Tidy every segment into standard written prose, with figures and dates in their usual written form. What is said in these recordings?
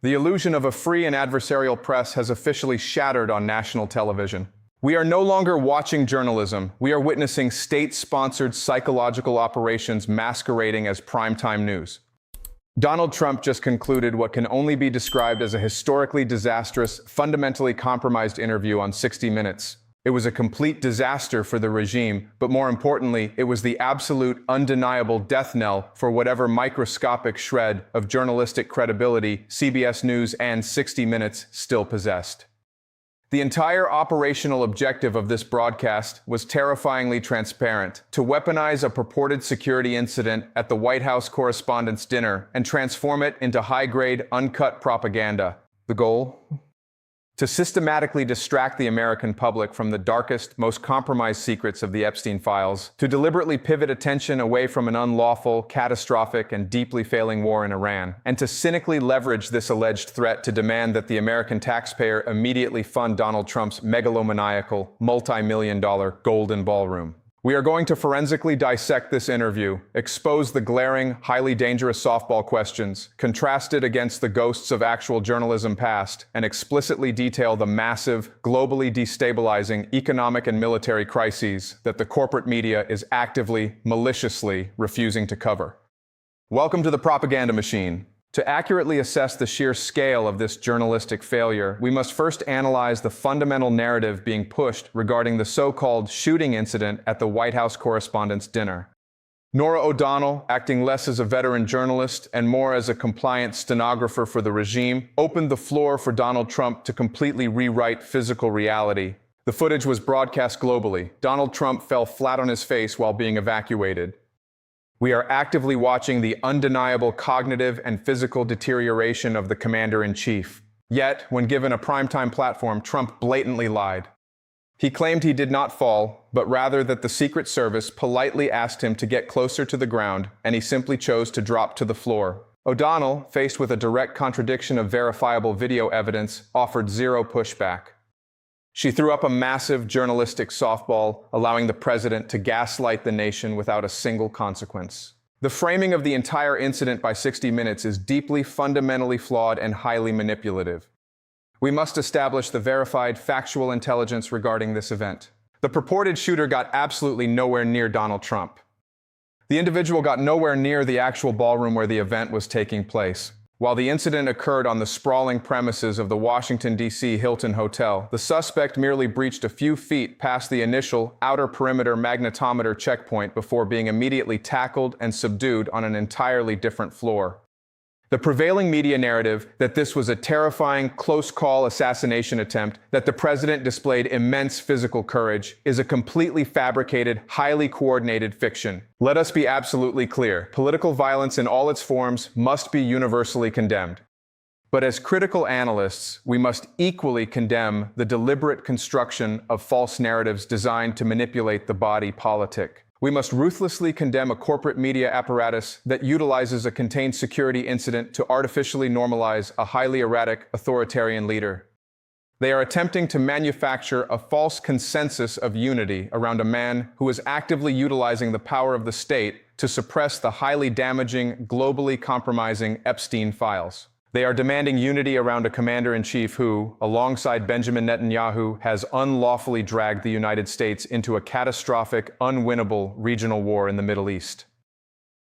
The illusion of a free and adversarial press has officially shattered on national television. We are no longer watching journalism. We are witnessing state-sponsored psychological operations masquerading as primetime news. Donald Trump just concluded what can only be described as a historically disastrous, fundamentally compromised interview on 60 Minutes. It was a complete disaster for the regime, but more importantly, it was the absolute, undeniable death knell for whatever microscopic shred of journalistic credibility CBS News and 60 Minutes still possessed. The entire operational objective of this broadcast was terrifyingly transparent: to weaponize a purported security incident at the White House Correspondents Dinner and transform it into high-grade, uncut propaganda. The goal? To systematically distract the American public from the darkest, most compromised secrets of the Epstein files, to deliberately pivot attention away from an unlawful, catastrophic, and deeply failing war in Iran, and to cynically leverage this alleged threat to demand that the American taxpayer immediately fund Donald Trump's megalomaniacal, multi-million-dollar golden ballroom. We are going to forensically dissect this interview, expose the glaring, highly dangerous softball questions, contrast it against the ghosts of actual journalism past, and explicitly detail the massive, globally destabilizing economic and military crises that the corporate media is actively, maliciously refusing to cover. Welcome to the propaganda machine. To accurately assess the sheer scale of this journalistic failure, we must first analyze the fundamental narrative being pushed regarding the so-called shooting incident at the White House Correspondents' Dinner. Norah O'Donnell, acting less as a veteran journalist and more as a compliant stenographer for the regime, opened the floor for Donald Trump to completely rewrite physical reality. The footage was broadcast globally. Donald Trump fell flat on his face while being evacuated. We are actively watching the undeniable cognitive and physical deterioration of the commander-in-chief. Yet, when given a primetime platform, Trump blatantly lied. He claimed he did not fall, but rather that the Secret Service politely asked him to get closer to the ground, and he simply chose to drop to the floor. O'Donnell, faced with a direct contradiction of verifiable video evidence, offered zero pushback. She threw up a massive journalistic softball, allowing the president to gaslight the nation without a single consequence. The framing of the entire incident by 60 Minutes is deeply, fundamentally flawed and highly manipulative. We must establish the verified, factual intelligence regarding this event. The purported shooter got absolutely nowhere near Donald Trump. The individual got nowhere near the actual ballroom where the event was taking place. While the incident occurred on the sprawling premises of the Washington, D.C. Hilton Hotel, the suspect merely breached a few feet past the initial outer perimeter magnetometer checkpoint before being immediately tackled and subdued on an entirely different floor. The prevailing media narrative that this was a terrifying, close-call assassination attempt, that the president displayed immense physical courage, is a completely fabricated, highly coordinated fiction. Let us be absolutely clear. Political violence in all its forms must be universally condemned. But as critical analysts, we must equally condemn the deliberate construction of false narratives designed to manipulate the body politic. We must ruthlessly condemn a corporate media apparatus that utilizes a contained security incident to artificially normalize a highly erratic, authoritarian leader. They are attempting to manufacture a false consensus of unity around a man who is actively utilizing the power of the state to suppress the highly damaging, globally compromising Epstein files. They are demanding unity around a commander-in-chief who, alongside Benjamin Netanyahu, has unlawfully dragged the United States into a catastrophic, unwinnable regional war in the Middle East.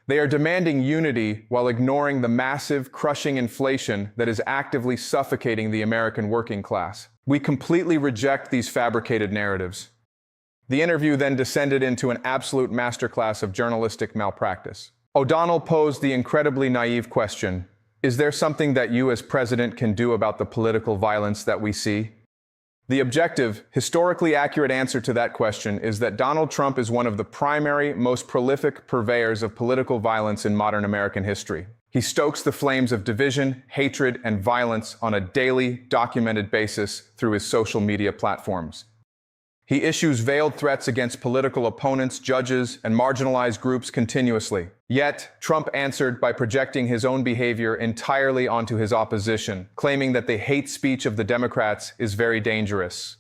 They are demanding unity while ignoring the massive, crushing inflation that is actively suffocating the American working class. We completely reject these fabricated narratives. The interview then descended into an absolute masterclass of journalistic malpractice. O'Donnell posed the incredibly naive question: is there something that you as president can do about the political violence that we see? The objective, historically accurate answer to that question is that Donald Trump is one of the primary, most prolific purveyors of political violence in modern American history. He stokes the flames of division, hatred, and violence on a daily, documented basis through his social media platforms. He issues veiled threats against political opponents, judges, and marginalized groups continuously. Yet, Trump answered by projecting his own behavior entirely onto his opposition, claiming that the hate speech of the Democrats is very dangerous.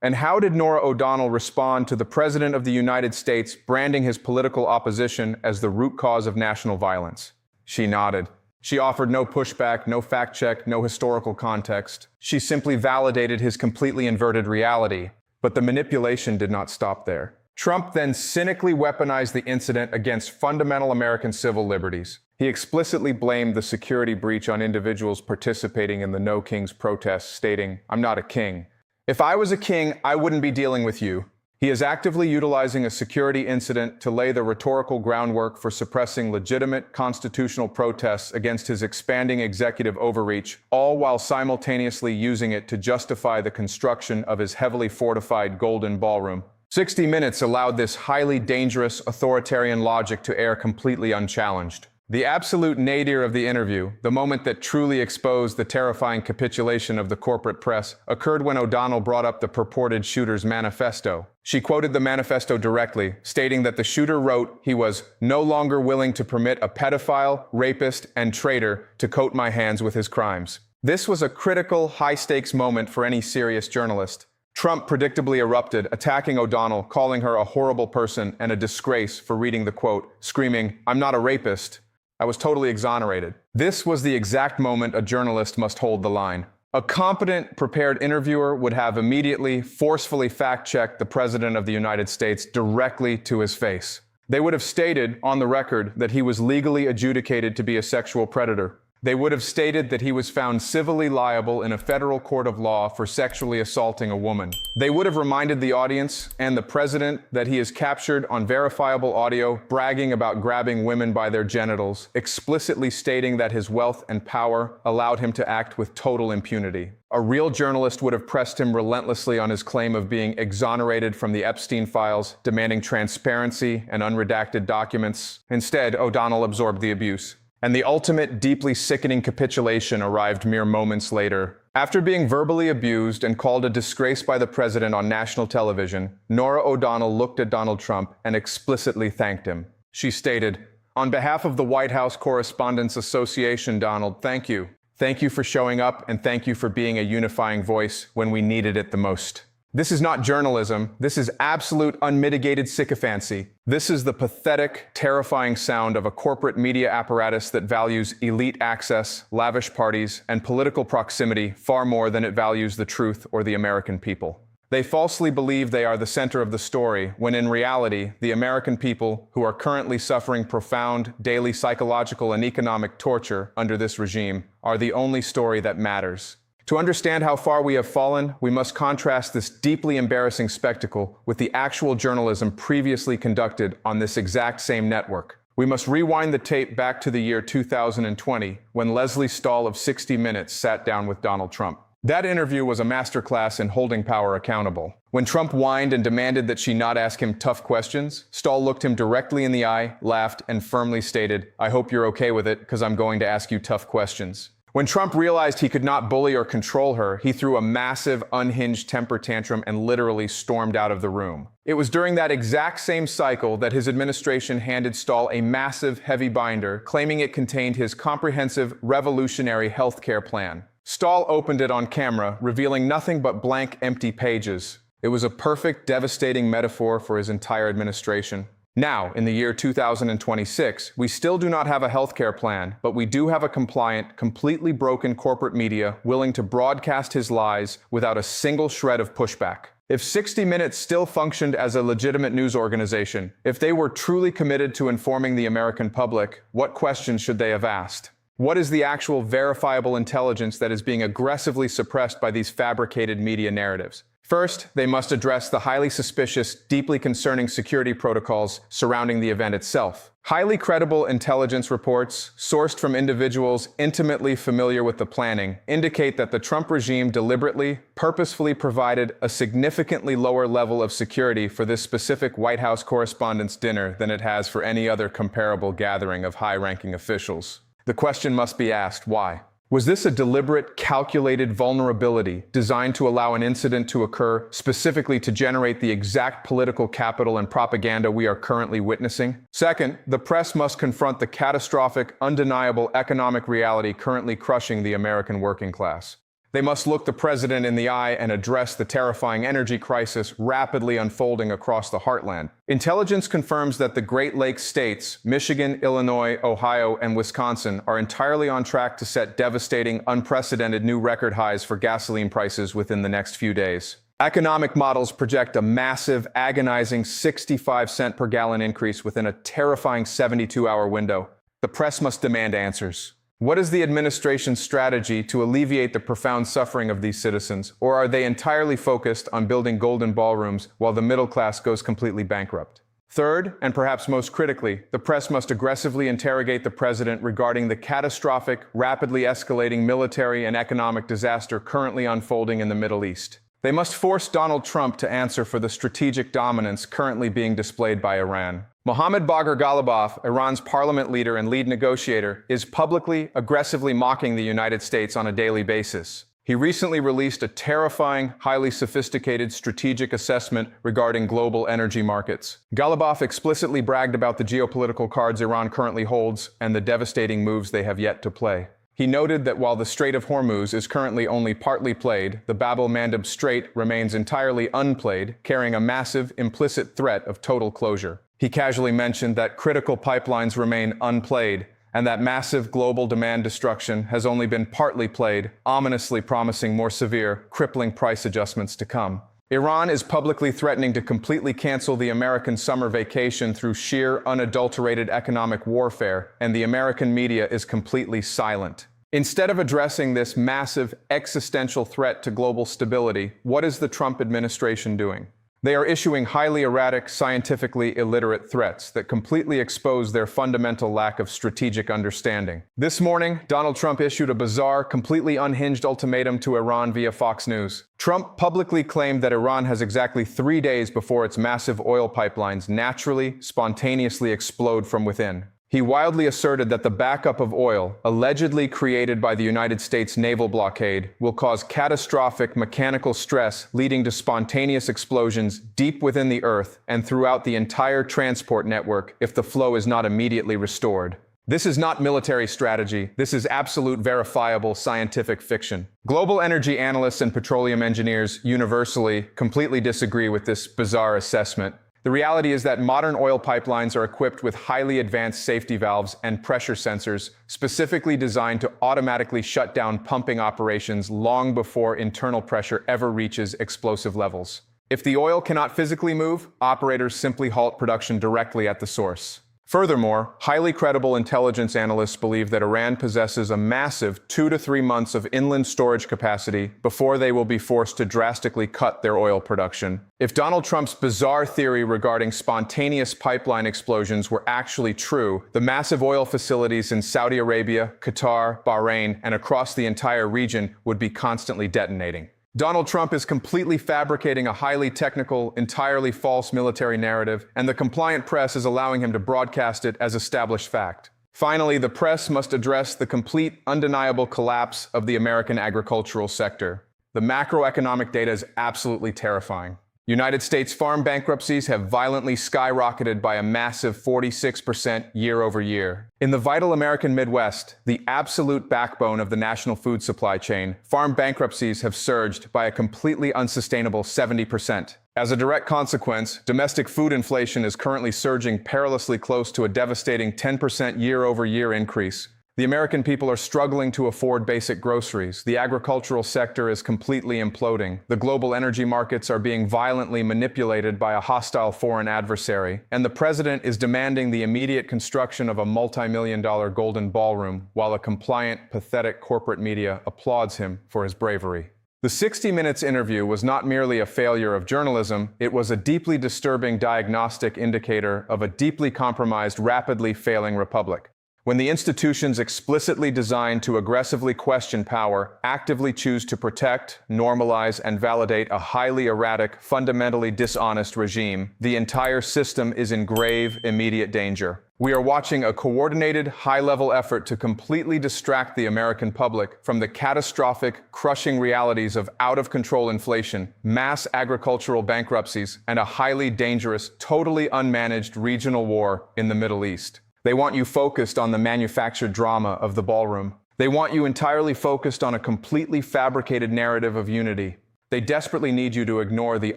And how did Norah O'Donnell respond to the President of the United States branding his political opposition as the root cause of national violence? She nodded. She offered no pushback, no fact check, no historical context. She simply validated his completely inverted reality. But the manipulation did not stop there. Trump then cynically weaponized the incident against fundamental American civil liberties. He explicitly blamed the security breach on individuals participating in the No Kings protests, stating, "I'm not a king. If I was a king, I wouldn't be dealing with you." He is actively utilizing a security incident to lay the rhetorical groundwork for suppressing legitimate constitutional protests against his expanding executive overreach, all while simultaneously using it to justify the construction of his heavily fortified Golden Ballroom. 60 Minutes allowed this highly dangerous authoritarian logic to air completely unchallenged. The absolute nadir of the interview, the moment that truly exposed the terrifying capitulation of the corporate press, occurred when O'Donnell brought up the purported shooter's manifesto. She quoted the manifesto directly, stating that the shooter wrote he was no longer willing to permit a pedophile, rapist, and traitor to coat my hands with his crimes. This was a critical, high-stakes moment for any serious journalist. Trump predictably erupted, attacking O'Donnell, calling her a horrible person and a disgrace for reading the quote, screaming, "I'm not a rapist. I was totally exonerated." This was the exact moment a journalist must hold the line. A competent, prepared interviewer would have immediately, forcefully fact-checked the President of the United States directly to his face. They would have stated, on the record, that he was legally adjudicated to be a sexual predator. They would have stated that he was found civilly liable in a federal court of law for sexually assaulting a woman. They would have reminded the audience and the president that he is captured on verifiable audio bragging about grabbing women by their genitals, explicitly stating that his wealth and power allowed him to act with total impunity. A real journalist would have pressed him relentlessly on his claim of being exonerated from the Epstein files, demanding transparency and unredacted documents. Instead, O'Donnell absorbed the abuse. And the ultimate, deeply sickening capitulation arrived mere moments later. After being verbally abused and called a disgrace by the president on national television, Norah O'Donnell looked at Donald Trump and explicitly thanked him. She stated, "On behalf of the White House Correspondents Association, Donald, thank you. Thank you for showing up, and thank you for being a unifying voice when we needed it the most." This is not journalism. This is absolute unmitigated sycophancy. This is the pathetic, terrifying sound of a corporate media apparatus that values elite access, lavish parties, and political proximity far more than it values the truth or the American people. They falsely believe they are the center of the story, when in reality, the American people, who are currently suffering profound, daily psychological and economic torture under this regime, are the only story that matters. To understand how far we have fallen, we must contrast this deeply embarrassing spectacle with the actual journalism previously conducted on this exact same network. We must rewind the tape back to the year 2020, when Leslie Stahl of 60 Minutes sat down with Donald Trump. That interview was a masterclass in holding power accountable. When Trump whined and demanded that she not ask him tough questions, Stahl looked him directly in the eye, laughed, and firmly stated, "I hope you're okay with it, because I'm going to ask you tough questions." When Trump realized he could not bully or control her, he threw a massive, unhinged temper tantrum and literally stormed out of the room. It was during that exact same cycle that his administration handed Stahl a massive, heavy binder, claiming it contained his comprehensive, revolutionary healthcare plan. Stahl opened it on camera, revealing nothing but blank, empty pages. It was a perfect, devastating metaphor for his entire administration. Now, in the year 2026, we still do not have a healthcare plan, but we do have a compliant, completely broken corporate media willing to broadcast his lies without a single shred of pushback. If 60 Minutes still functioned as a legitimate news organization, if they were truly committed to informing the American public, what questions should they have asked? What is the actual verifiable intelligence that is being aggressively suppressed by these fabricated media narratives? First, they must address the highly suspicious, deeply concerning security protocols surrounding the event itself. Highly credible intelligence reports, sourced from individuals intimately familiar with the planning, indicate that the Trump regime deliberately, purposefully provided a significantly lower level of security for this specific White House Correspondents Dinner than it has for any other comparable gathering of high-ranking officials. The question must be asked, why? Was this a deliberate, calculated vulnerability designed to allow an incident to occur specifically to generate the exact political capital and propaganda we are currently witnessing? Second, the press must confront the catastrophic, undeniable economic reality currently crushing the American working class. They must look the president in the eye and address the terrifying energy crisis rapidly unfolding across the heartland. Intelligence confirms that the Great Lakes states, Michigan, Illinois, Ohio, and Wisconsin, are entirely on track to set devastating, unprecedented new record highs for gasoline prices within the next few days. Economic models project a massive, agonizing 65-cent per gallon increase within a terrifying 72-hour window. The press must demand answers. What is the administration's strategy to alleviate the profound suffering of these citizens, or are they entirely focused on building golden ballrooms while the middle class goes completely bankrupt? Third, and perhaps most critically, the press must aggressively interrogate the president regarding the catastrophic, rapidly escalating military and economic disaster currently unfolding in the Middle East. They must force Donald Trump to answer for the strategic dominance currently being displayed by Iran. Mohammad Bagher Ghalibaf, Iran's parliament leader and lead negotiator, is publicly, aggressively mocking the United States on a daily basis. He recently released a terrifying, highly sophisticated strategic assessment regarding global energy markets. Ghalibaf explicitly bragged about the geopolitical cards Iran currently holds and the devastating moves they have yet to play. He noted that while the Strait of Hormuz is currently only partly played, the Bab el-Mandeb Strait remains entirely unplayed, carrying a massive, implicit threat of total closure. He casually mentioned that critical pipelines remain unplayed, and that massive global demand destruction has only been partly played, ominously promising more severe, crippling price adjustments to come. Iran is publicly threatening to completely cancel the American summer vacation through sheer, unadulterated economic warfare, and the American media is completely silent. Instead of addressing this massive existential threat to global stability, what is the Trump administration doing? They are issuing highly erratic, scientifically illiterate threats that completely expose their fundamental lack of strategic understanding. This morning, Donald Trump issued a bizarre, completely unhinged ultimatum to Iran via Fox News. Trump publicly claimed that Iran has exactly 3 days before its massive oil pipelines naturally, spontaneously explode from within. He wildly asserted that the backup of oil, allegedly created by the United States naval blockade, will cause catastrophic mechanical stress leading to spontaneous explosions deep within the earth and throughout the entire transport network if the flow is not immediately restored. This is not military strategy. This is absolute verifiable scientific fiction. Global energy analysts and petroleum engineers universally completely disagree with this bizarre assessment. The reality is that modern oil pipelines are equipped with highly advanced safety valves and pressure sensors specifically designed to automatically shut down pumping operations long before internal pressure ever reaches explosive levels. If the oil cannot physically move, operators simply halt production directly at the source. Furthermore, highly credible intelligence analysts believe that Iran possesses a massive 2 to 3 months of inland storage capacity before they will be forced to drastically cut their oil production. If Donald Trump's bizarre theory regarding spontaneous pipeline explosions were actually true, the massive oil facilities in Saudi Arabia, Qatar, Bahrain, and across the entire region would be constantly detonating. Donald Trump is completely fabricating a highly technical, entirely false military narrative, and the compliant press is allowing him to broadcast it as established fact. Finally, the press must address the complete, undeniable collapse of the American agricultural sector. The macroeconomic data is absolutely terrifying. United States farm bankruptcies have violently skyrocketed by a massive 46% year over year. In the vital American Midwest, the absolute backbone of the national food supply chain, farm bankruptcies have surged by a completely unsustainable 70%. As a direct consequence, domestic food inflation is currently surging perilously close to a devastating 10% year-over-year increase. The American people are struggling to afford basic groceries. The agricultural sector is completely imploding. The global energy markets are being violently manipulated by a hostile foreign adversary. And the president is demanding the immediate construction of a multi-million-dollar golden ballroom, while a compliant, pathetic corporate media applauds him for his bravery. The 60 Minutes interview was not merely a failure of journalism, it was a deeply disturbing diagnostic indicator of a deeply compromised, rapidly failing republic. When the institutions explicitly designed to aggressively question power actively choose to protect, normalize, and validate a highly erratic, fundamentally dishonest regime, the entire system is in grave, immediate danger. We are watching a coordinated, high-level effort to completely distract the American public from the catastrophic, crushing realities of out-of-control inflation, mass agricultural bankruptcies, and a highly dangerous, totally unmanaged regional war in the Middle East. They want you focused on the manufactured drama of the ballroom. They want you entirely focused on a completely fabricated narrative of unity. They desperately need you to ignore the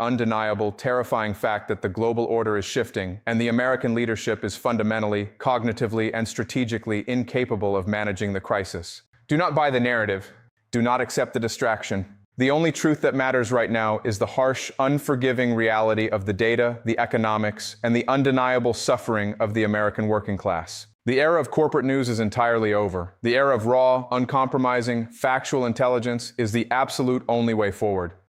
undeniable, terrifying fact that the global order is shifting, and the American leadership is fundamentally, cognitively, and strategically incapable of managing the crisis. Do not buy the narrative. Do not accept the distraction. The only truth that matters right now is the harsh, unforgiving reality of the data, the economics, and the undeniable suffering of the American working class. The era of corporate news is entirely over. The era of raw, uncompromising, factual intelligence is the absolute only way forward.